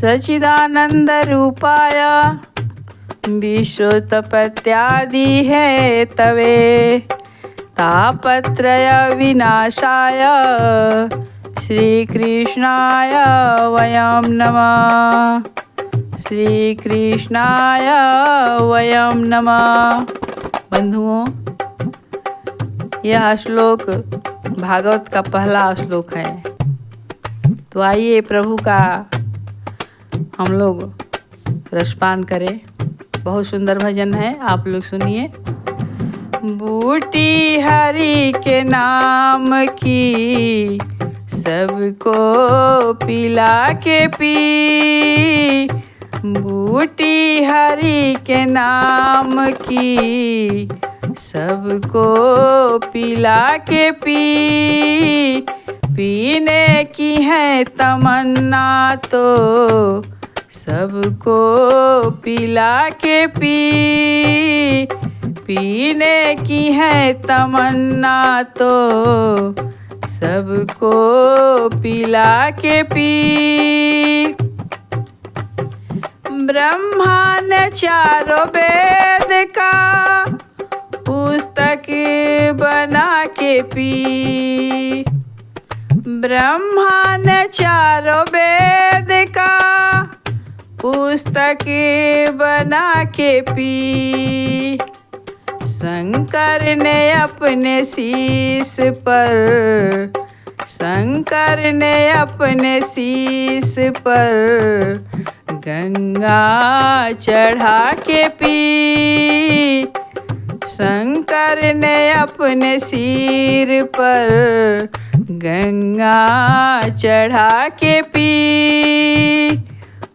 सच्चिदानंद रूपाय विश्वोत्पत्त्यादि है तवे तापत्रय विनाशाय श्री कृष्णाय वयं नमः। श्री कृष्णाय वयं नमः। बंधुओं, यह श्लोक भागवत का पहला श्लोक है। तो आइए प्रभु का हम लोग रसपान करें। बहुत सुंदर भजन है, आप लोग सुनिए। बूटी हरि के नाम की सबको पिला के पी, बूटी हरि के नाम की सबको पिला के पी, पीने की है तमन्ना तो सबको पिला के पी, पीने की है तमन्ना तो सबको पिला के पी। ब्रह्मा ने चारों वेद का पुस्तक बना के पी, ब्रह्मा ने चारों वेद का पुस्तक बना के पी, शंकर ने अपने शीश पर, शंकर ने अपने शीश पर गंगा चढ़ा के पी, शंकर ने अपने सिर पर गंगा चढ़ा के पी,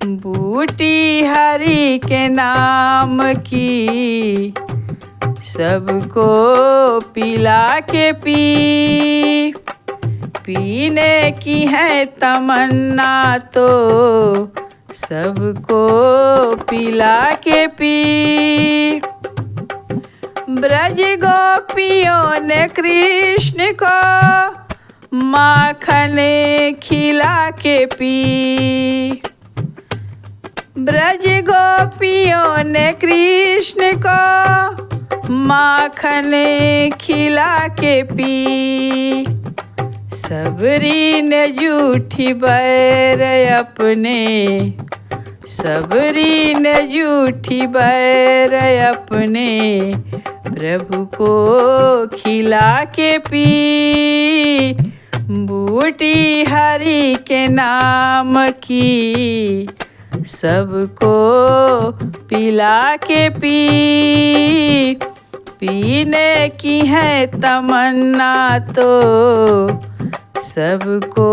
बूटी हरि के नाम की सबको पिला के पी, पीने की है तमन्ना तो सबको पिला के पी। ब्रज गोपियों ने कृष्ण को माखन खिला के पी, ब्रज गोपियों ने कृष्ण को माखन खिला के पी, सबरी ने जूठी बैर अपने, सबरी ने जूठी बैर अपने प्रभु को खिला के पी, बूटी हरि के नाम की सबको पिला के पी, पीने की है तमन्ना तो सबको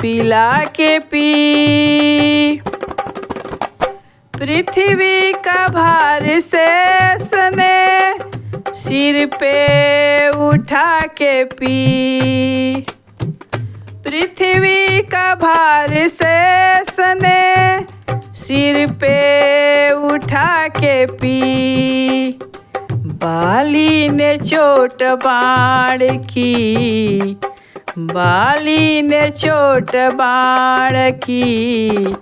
पिला के पी। पृथ्वी का भार शेष ने सिर पे उठा के पी, पृथ्वी का भार शेष ने सिर पे उठा के पी, बाली ने चोट बाण की, बाली ने चोट बाण की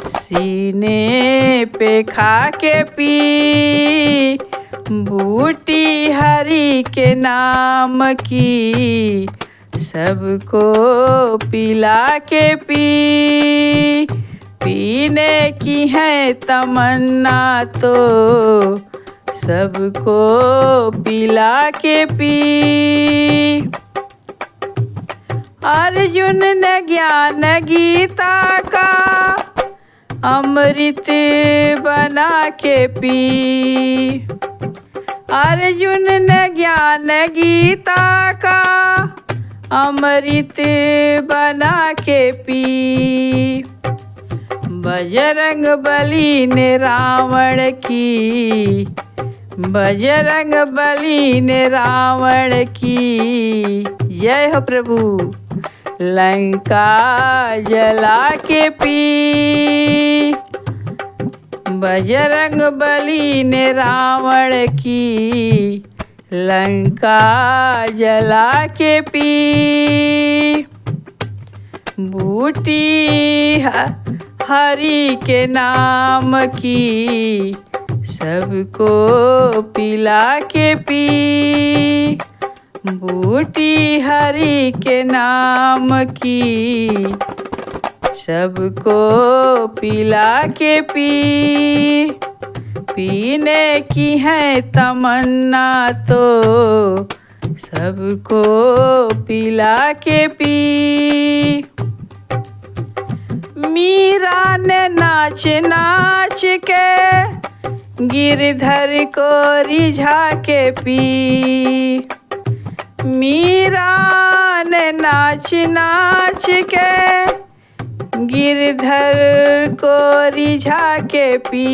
सीने पे खा के पी, बूटी हरि के नाम की सबको पिला के पी, पीने की है तमन्ना तो सबको पिला के पी। अर्जुन ने ज्ञान गीता का अमृत बना के पी, अर्जुन ने ज्ञान गीता का अमृत बना के पी, बजरंग बली ने रावण की, बजरंग बली ने रावण की जय हो प्रभु लंका जला के पी, बजरंग बली ने रावण की लंका जला के पी, बूटी हरि के नाम की सबको पिला के पी। बूटी हरि के नाम की सबको पिला के पी। पीने की है तमन्ना तो सबको पिला के पी। मीरा ने नाच नाच के गिरधर को रिझा के पी। मीरा ने नाच नाच के गिरधर को रिझा के पी।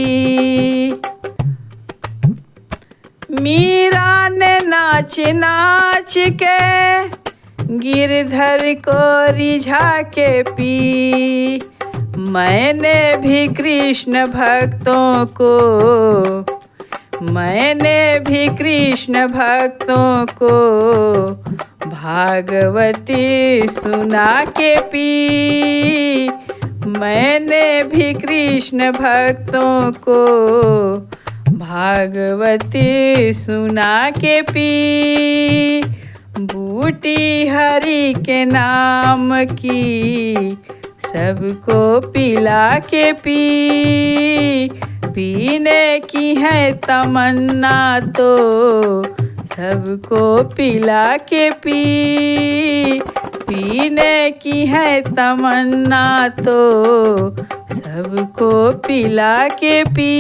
मीरा ने नाच नाच के गिरधर को रिझा के पी। मैंने भी कृष्ण भक्तों को भागवती सुना के पी। मैंने भी कृष्ण भक्तों को भागवती सुना के पी। बूटी हरि के नाम की सबको पिला के पी। पीने की है तमन्ना तो सबको पिला के पी। पीने की है तमन्ना तो सबको पिला के पी।